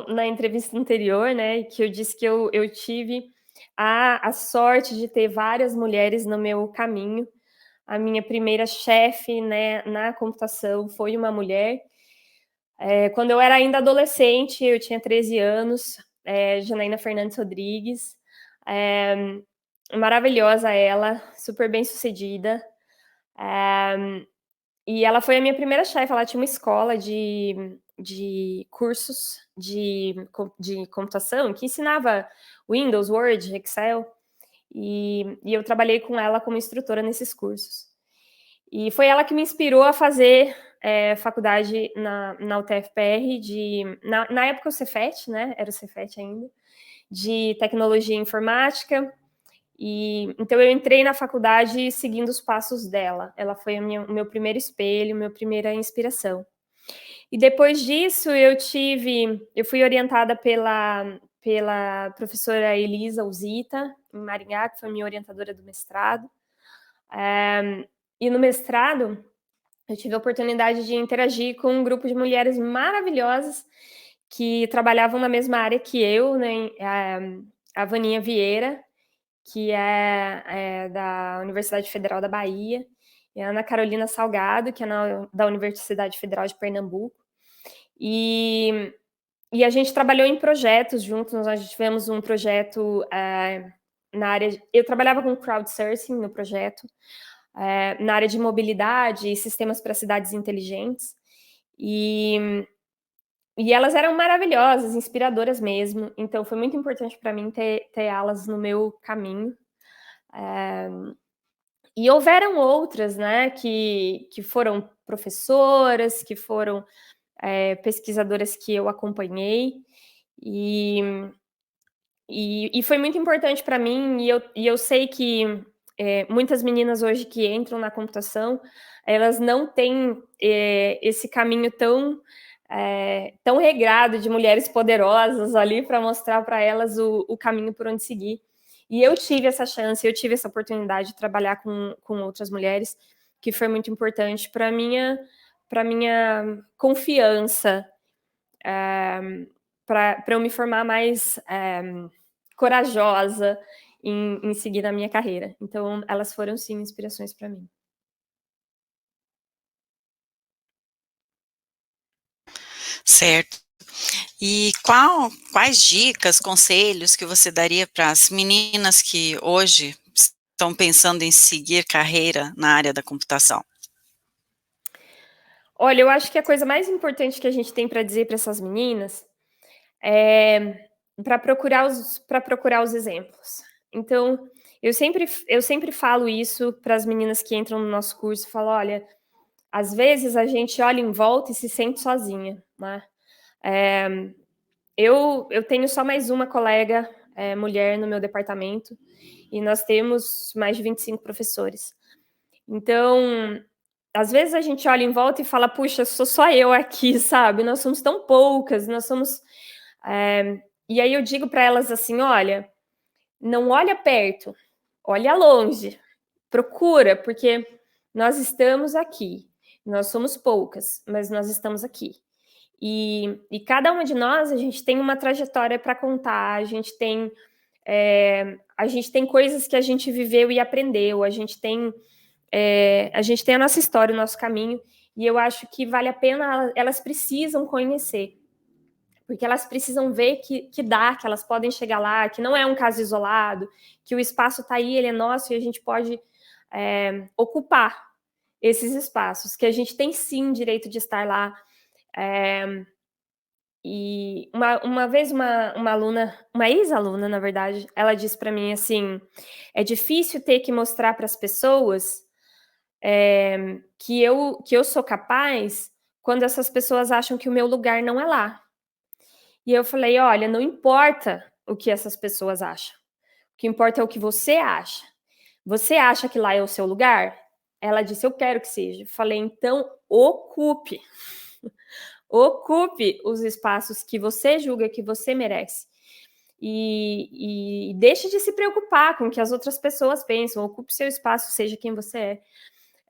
na entrevista anterior, né? Que eu disse que eu tive a sorte de ter várias mulheres no meu caminho. A minha primeira chefe, né, na computação foi uma mulher. Quando eu era ainda adolescente, eu tinha 13 anos, Janaína Fernandes Rodrigues. Maravilhosa ela, super bem sucedida. E ela foi a minha primeira chefe, ela tinha uma escola de cursos de computação que ensinava Windows, Word, Excel, e eu trabalhei com ela como instrutora nesses cursos. E foi ela que me inspirou a fazer faculdade na UTFPR, na época o Cefet, né? Era o Cefet ainda, de tecnologia e informática. Então eu entrei na faculdade seguindo os passos dela. Ela foi o meu primeiro espelho, minha primeira inspiração. E depois disso eu fui orientada pela professora Elisa Uzita, em Maringá, que foi minha orientadora do mestrado. E no mestrado eu tive a oportunidade de interagir com um grupo de mulheres maravilhosas que trabalhavam na mesma área que eu, né? A Vaninha Vieira, que é da Universidade Federal da Bahia, e a Ana Carolina Salgado, que é da Universidade Federal de Pernambuco. E a gente trabalhou em projetos juntos, nós tivemos um projeto na área. Eu trabalhava com crowdsourcing no projeto, na área de mobilidade e sistemas para cidades inteligentes. E elas eram maravilhosas, inspiradoras mesmo. Então, foi muito importante para mim ter elas no meu caminho. E houveram outras, né, que foram professoras, que foram pesquisadoras que eu acompanhei, e E foi muito importante para mim, e eu sei que muitas meninas hoje que entram na computação, elas não têm esse caminho tão regrado de mulheres poderosas ali para mostrar para elas o caminho por onde seguir. E eu tive essa chance, eu tive essa oportunidade de trabalhar com outras mulheres, que foi muito importante para minha confiança, para eu me formar mais corajosa em seguir na minha carreira. Então, elas foram, sim, inspirações para mim. Certo. E quais dicas, conselhos que você daria para as meninas que hoje estão pensando em seguir carreira na área da computação? Olha, eu acho que a coisa mais importante que a gente tem para dizer para essas meninas é para procurar os exemplos. Então, eu sempre falo isso para as meninas que entram no nosso curso, falo, olha, às vezes a gente olha em volta e se sente sozinha, né? Eu tenho só mais uma colega mulher no meu departamento e nós temos mais de 25 professores. Então, às vezes a gente olha em volta e fala, puxa, sou só eu aqui, sabe? Nós somos tão poucas, nós somos... E aí eu digo para elas assim, olha, não olha perto, olha longe, procura, porque nós estamos aqui, nós somos poucas, mas nós estamos aqui. E cada uma de nós, a gente tem uma trajetória para contar, a gente tem coisas que a gente viveu e aprendeu, a gente tem a nossa história, o nosso caminho, e eu acho que vale a pena, elas precisam conhecer, porque elas precisam ver que dá, que elas podem chegar lá, que não é um caso isolado, que o espaço está aí, ele é nosso, e a gente pode ocupar esses espaços, que a gente tem sim direito de estar lá. E uma vez uma aluna, uma ex-aluna, na verdade, ela disse para mim assim, é difícil ter que mostrar para as pessoas que eu sou capaz quando essas pessoas acham que o meu lugar não é lá. E eu falei, olha, não importa o que essas pessoas acham. O que importa é o que você acha. Você acha que lá é o seu lugar? Ela disse, eu quero que seja. Eu falei, então ocupe. Ocupe os espaços que você julga que você merece. E deixe de se preocupar com o que as outras pessoas pensam. Ocupe seu espaço, seja quem você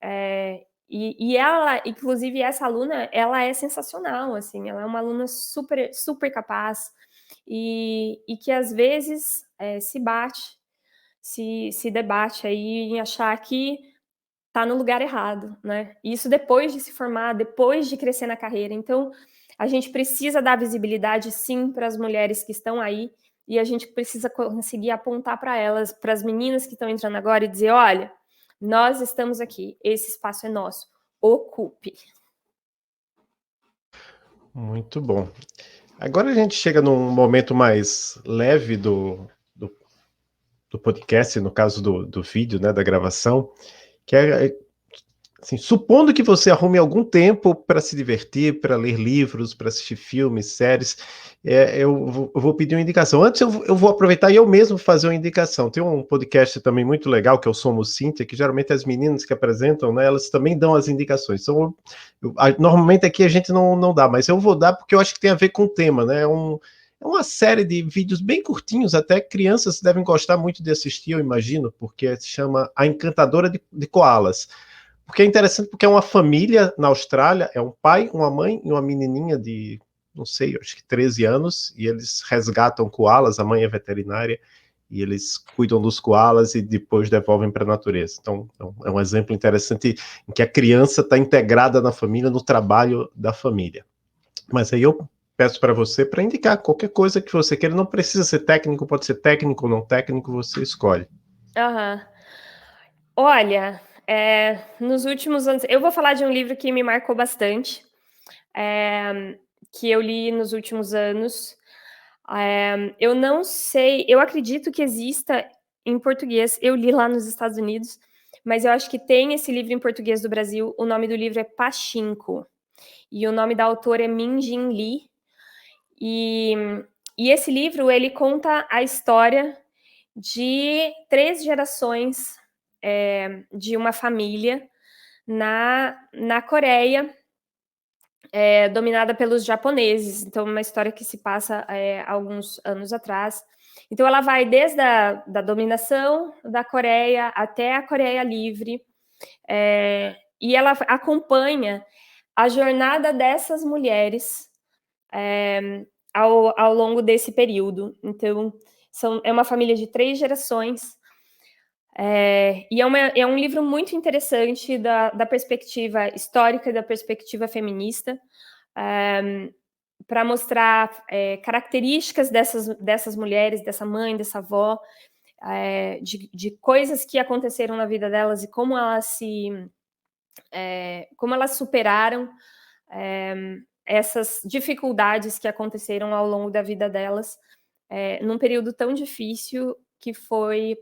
é. E ela, inclusive, essa aluna, ela é sensacional, assim, ela é uma aluna super, super capaz e que às vezes se debate aí em achar que está no lugar errado, né? Isso depois de se formar, depois de crescer na carreira. Então, a gente precisa dar visibilidade, sim, para as mulheres que estão aí e a gente precisa conseguir apontar para elas, para as meninas que estão entrando agora e dizer, olha, nós estamos aqui, esse espaço é nosso, ocupe. Muito bom. Agora a gente chega num momento mais leve do podcast, no caso do vídeo, né, da gravação, que é assim, supondo que você arrume algum tempo para se divertir, para ler livros, para assistir filmes, séries, eu vou pedir uma indicação. Antes eu vou aproveitar e eu mesmo fazer uma indicação. Tem um podcast também muito legal, que é o Somos Cíntia, que geralmente as meninas que apresentam, né, elas também dão as indicações. Então, normalmente aqui a gente não dá, mas eu vou dar porque eu acho que tem a ver com o tema, né? É uma série de vídeos bem curtinhos, até crianças devem gostar muito de assistir, eu imagino, porque se chama A Encantadora de Koalas. Porque é interessante porque é uma família na Austrália, é um pai, uma mãe e uma menininha de, não sei, acho que 13 anos, e eles resgatam koalas, a mãe é veterinária, e eles cuidam dos koalas e depois devolvem para a natureza. Então, é um exemplo interessante em que a criança está integrada na família, no trabalho da família. Mas aí eu peço para você para indicar qualquer coisa que você queira, não precisa ser técnico, pode ser técnico ou não técnico, você escolhe. Uhum. Olha, nos últimos anos, eu vou falar de um livro que me marcou bastante, que eu li nos últimos anos. Eu não sei, eu acredito que exista em português, eu li lá nos Estados Unidos, mas eu acho que tem esse livro em português do Brasil. O nome do livro é Pachinko, e o nome da autora é Min Jin Lee, e E esse livro, ele conta a história de 3 gerações de uma família na Coreia, dominada pelos japoneses. Então, uma história que se passa alguns anos atrás. Então, ela vai desde da dominação da Coreia até a Coreia Livre, e ela acompanha a jornada dessas mulheres ao longo desse período. Então, é uma família de 3 gerações, e é um livro muito interessante da perspectiva histórica e da perspectiva feminista, para mostrar características dessas mulheres, dessa mãe, dessa avó, de coisas que aconteceram na vida delas e como elas superaram essas dificuldades que aconteceram ao longo da vida delas, num período tão difícil que foi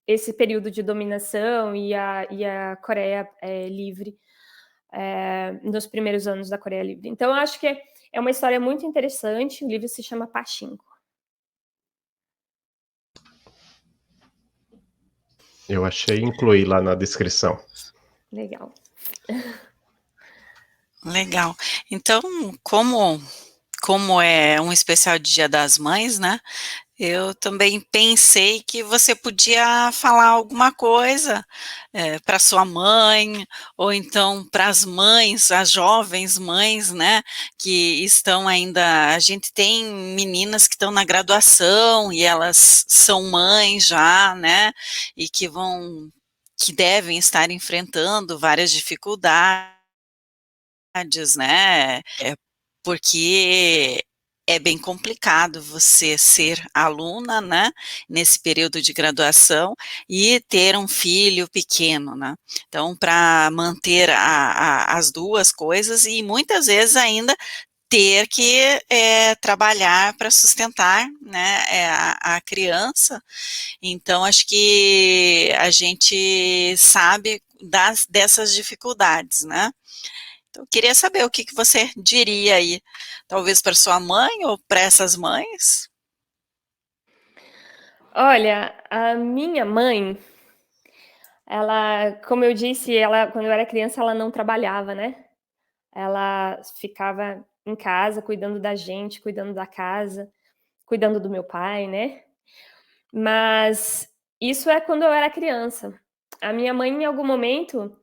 esse período de dominação e a Coreia livre, nos primeiros anos da Coreia Livre. Então, eu acho que é uma história muito interessante. O livro se chama Pachinko. Eu achei incluir lá na descrição. Legal. Legal. Então, como é um especial de Dia das Mães, né? Eu também pensei que você podia falar alguma coisa para sua mãe, ou então para as mães, as jovens mães, né, que estão ainda. A gente tem meninas que estão na graduação e elas são mães já, né, e que devem estar enfrentando várias dificuldades, né, porque é bem complicado você ser aluna, né, nesse período de graduação e ter um filho pequeno, né. Então, para manter as 2 coisas e muitas vezes ainda ter que trabalhar para sustentar, né, a criança. Então, acho que a gente sabe dessas dificuldades, né. Então, eu queria saber o que você diria aí, talvez para sua mãe ou para essas mães? Olha, a minha mãe, ela, como eu disse, quando eu era criança, ela não trabalhava, né? Ela ficava em casa, cuidando da gente, cuidando da casa, cuidando do meu pai, né? Mas isso é quando eu era criança. A minha mãe, em algum momento,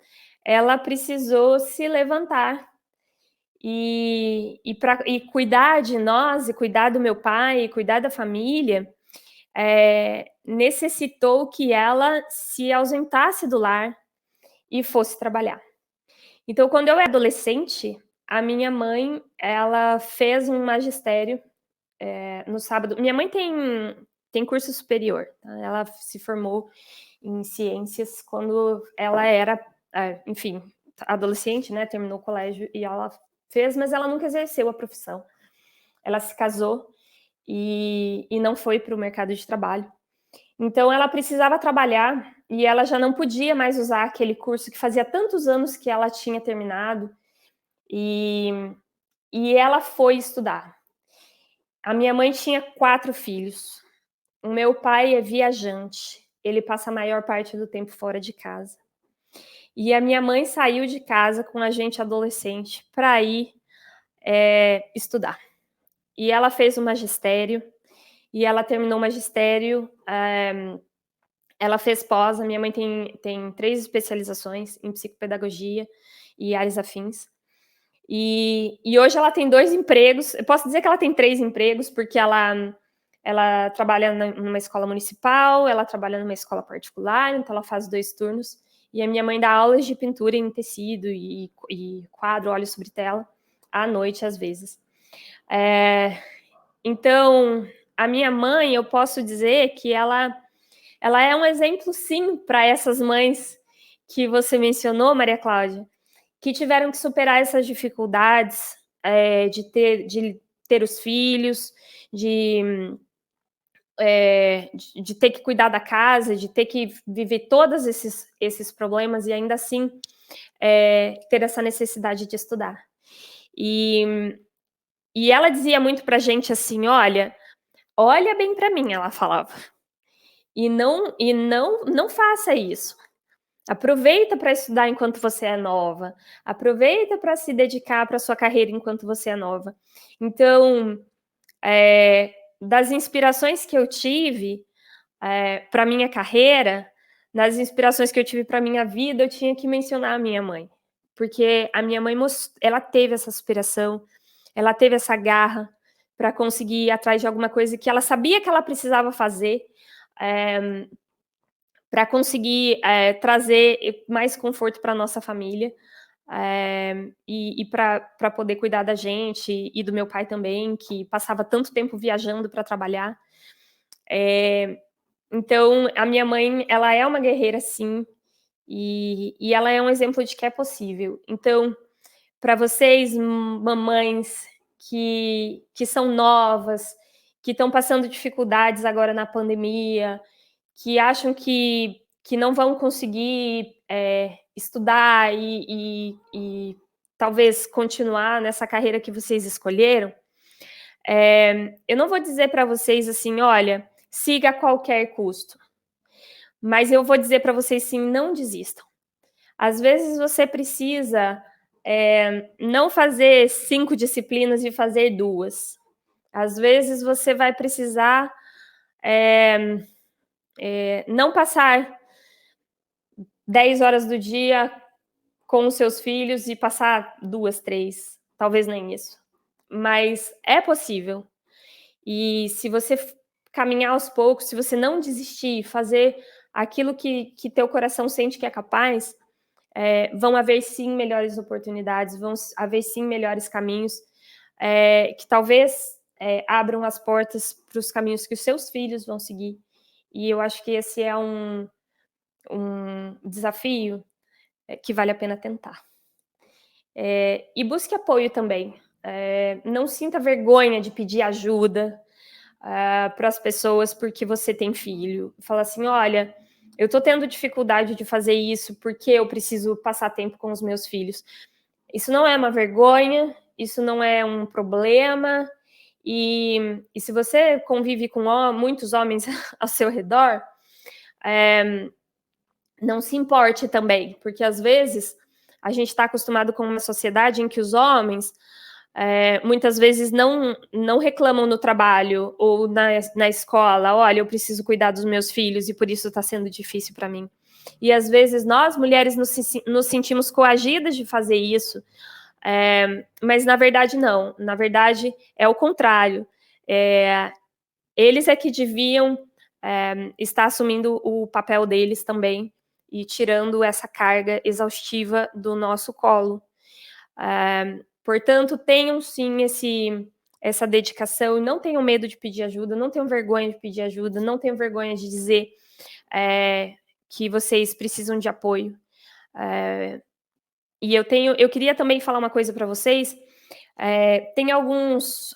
ela precisou se levantar e cuidar de nós, e cuidar do meu pai, e cuidar da família, necessitou que ela se ausentasse do lar e fosse trabalhar. Então, quando eu era adolescente, a minha mãe, ela fez um magistério no sábado. Minha mãe tem curso superior, tá? Ela se formou em ciências quando ela era, enfim, adolescente, né? Terminou o colégio e ela fez, mas ela nunca exerceu a profissão. Ela se casou e não foi para o mercado de trabalho. Então, ela precisava trabalhar e ela já não podia mais usar aquele curso que fazia tantos anos que ela tinha terminado, e ela foi estudar. A minha mãe tinha 4 filhos. O meu pai é viajante, ele passa a maior parte do tempo fora de casa. E a minha mãe saiu de casa com a gente adolescente para ir estudar. E ela fez o magistério, e ela terminou o magistério, ela fez pós. A minha mãe tem 3 especializações em psicopedagogia e áreas afins. E hoje ela tem 2 empregos. Eu posso dizer que ela tem 3 empregos, porque ela trabalha numa escola municipal, ela trabalha numa escola particular, então ela faz 2 turnos. E a minha mãe dá aulas de pintura em tecido e quadro, óleo sobre tela, à noite, às vezes. Então, a minha mãe, eu posso dizer que ela é um exemplo, sim, para essas mães que você mencionou, Maria Cláudia, que tiveram que superar essas dificuldades de ter os filhos, de ter que cuidar da casa, de ter que viver todos esses problemas e ainda assim ter essa necessidade de estudar. E E ela dizia muito pra gente assim, olha bem pra mim, ela falava. E não faça isso. Aproveita para estudar enquanto você é nova. Aproveita para se dedicar para sua carreira enquanto você é nova. Então, das inspirações que eu tive para minha carreira, nas inspirações que eu tive para minha vida, eu tinha que mencionar a minha mãe, porque a minha mãe ela teve essa inspiração, ela teve essa garra para conseguir ir atrás de alguma coisa que ela sabia que ela precisava fazer, para conseguir trazer mais conforto para nossa família, e para poder cuidar da gente e do meu pai também, que passava tanto tempo viajando para trabalhar. Então, a minha mãe, ela é uma guerreira, sim, e ela é um exemplo de que é possível. Então, para vocês, mamães que são novas, que estão passando dificuldades agora na pandemia, que acham que não vão conseguir estudar e talvez continuar nessa carreira que vocês escolheram, eu não vou dizer para vocês assim, olha, siga a qualquer custo, mas eu vou dizer para vocês sim, não desistam. Às vezes você precisa não fazer 5 disciplinas e fazer 2. Às vezes você vai precisar não passar 10 horas do dia com os seus filhos e passar 2, 3, talvez nem isso. Mas é possível. E se você caminhar aos poucos, se você não desistir, fazer aquilo que teu coração sente que é capaz, vão haver sim melhores oportunidades, vão haver sim melhores caminhos, que talvez abram as portas para os caminhos que os seus filhos vão seguir. E eu acho que esse é um desafio que vale a pena tentar. E busque apoio também. Não sinta vergonha de pedir ajuda para as pessoas porque você tem filho. Fala assim, olha, eu estou tendo dificuldade de fazer isso porque eu preciso passar tempo com os meus filhos. Isso não é uma vergonha, isso não é um problema. E se você convive com muitos homens ao seu redor, não se importe também, porque às vezes a gente está acostumado com uma sociedade em que os homens muitas vezes não reclamam no trabalho ou na escola, olha, eu preciso cuidar dos meus filhos e por isso está sendo difícil para mim. E às vezes nós, mulheres, nos sentimos coagidas de fazer isso, mas na verdade não, na verdade é o contrário. Eles é que deviam estar assumindo o papel deles também e tirando essa carga exaustiva do nosso colo. Portanto, tenham sim essa dedicação e não tenham medo de pedir ajuda, não tenham vergonha de pedir ajuda, não tenham vergonha de dizer que vocês precisam de apoio. E eu queria também falar uma coisa para vocês. Tem alguns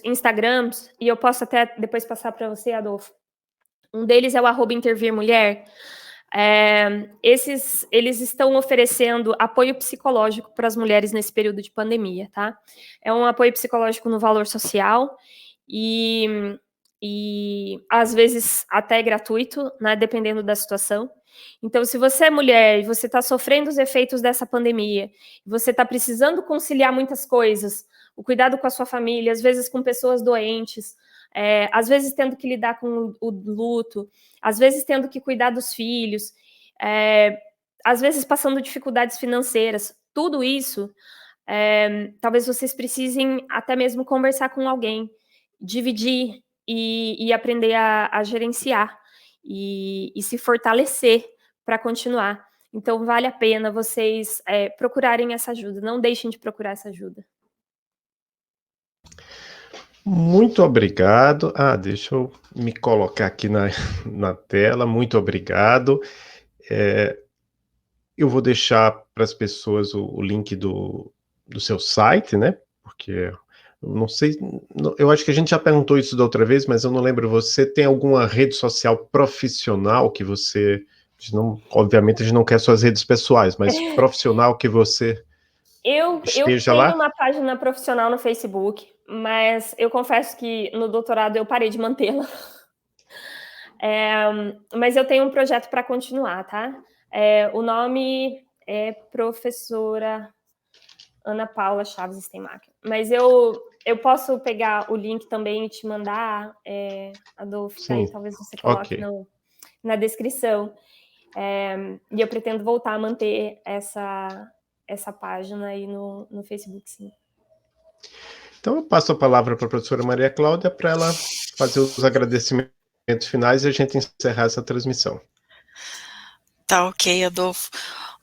Instagrams, e eu posso até depois passar para você, Adolfo. Um deles é o @intervirmulher. Eles estão oferecendo apoio psicológico para as mulheres nesse período de pandemia, tá? É um apoio psicológico no valor social e às vezes até gratuito, né, dependendo da situação. Então, se você é mulher e você está sofrendo os efeitos dessa pandemia, você está precisando conciliar muitas coisas, o cuidado com a sua família, às vezes com pessoas doentes, às vezes tendo que lidar com o luto, às vezes tendo que cuidar dos filhos, às vezes passando dificuldades financeiras, tudo isso, talvez vocês precisem até mesmo conversar com alguém, dividir e aprender a gerenciar e se fortalecer para continuar. Então, vale a pena vocês procurarem essa ajuda, não deixem de procurar essa ajuda. Muito obrigado. Deixa eu me colocar aqui na tela. Muito obrigado. Eu vou deixar para as pessoas o link do seu site, né? Porque eu não sei, eu acho que a gente já perguntou isso da outra vez, mas eu não lembro. Você tem alguma rede social profissional que você, obviamente a gente não quer suas redes pessoais, mas profissional que você Eu esteja tenho lá? uma página profissional no Facebook, mas eu confesso que no doutorado eu parei de mantê-la. Mas eu tenho um projeto para continuar, tá? O nome é Professora Ana Paula Chaves Steinmacher. Mas eu posso pegar o link também e te mandar, Adolfo, que aí Sim, talvez você coloque ok. na descrição. E eu pretendo voltar a manter essa página aí no Facebook, sim. Então, eu passo a palavra para a professora Maria Cláudia para ela fazer os agradecimentos finais e a gente encerrar essa transmissão. Tá ok, Adolfo.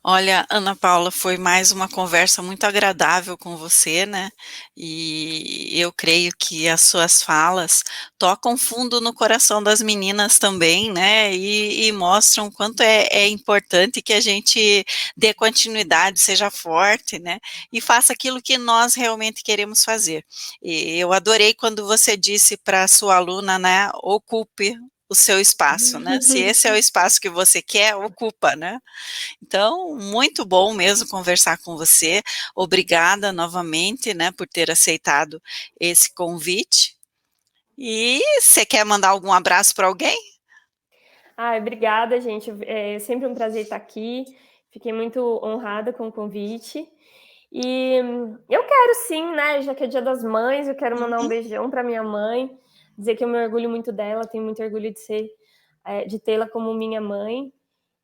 Olha, Ana Paula, foi mais uma conversa muito agradável com você, né? E eu creio que as suas falas tocam fundo no coração das meninas também, né? E mostram o quanto é importante que a gente dê continuidade, seja forte, né? E faça aquilo que nós realmente queremos fazer. E eu adorei quando você disse para a sua aluna, né? Ocupe o seu espaço, né? Se esse é o espaço que você quer, ocupa, né? Então, muito bom mesmo conversar com você. Obrigada novamente, né, por ter aceitado esse convite. E você quer mandar algum abraço para alguém? Obrigada, gente. É sempre um prazer estar aqui. Fiquei muito honrada com o convite. E eu quero sim, né? Já que é Dia das Mães, eu quero mandar um beijão para minha mãe, dizer que eu me orgulho muito dela, tenho muito orgulho de tê-la como minha mãe.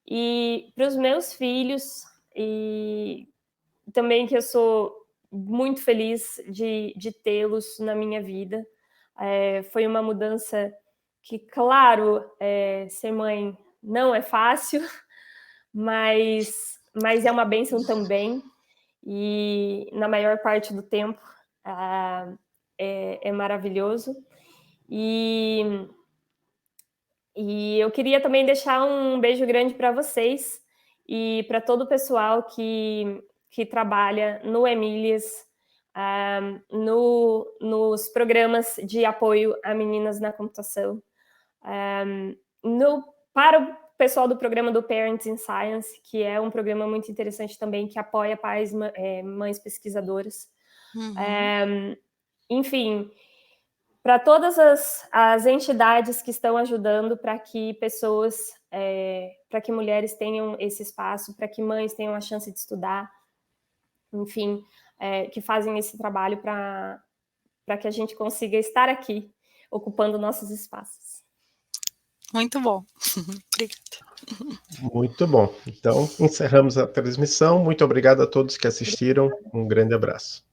E para os meus filhos, e também que eu sou muito feliz de tê-los na minha vida. Foi uma mudança que, claro, ser mãe não é fácil, mas é uma bênção também. E na maior parte do tempo é maravilhoso. E eu queria também deixar um beijo grande para vocês e para todo o pessoal que trabalha no Emílias, nos programas de apoio a meninas na computação. Para o pessoal do programa do Parents in Science, que é um programa muito interessante também, que apoia pais, mães pesquisadoras. Enfim, para todas as entidades que estão ajudando para que pessoas, para que mulheres tenham esse espaço, para que mães tenham a chance de estudar, enfim, que fazem esse trabalho para que a gente consiga estar aqui, ocupando nossos espaços. Muito bom. Obrigada. Muito bom. Então, encerramos a transmissão. Muito obrigado a todos que assistiram. Um grande abraço.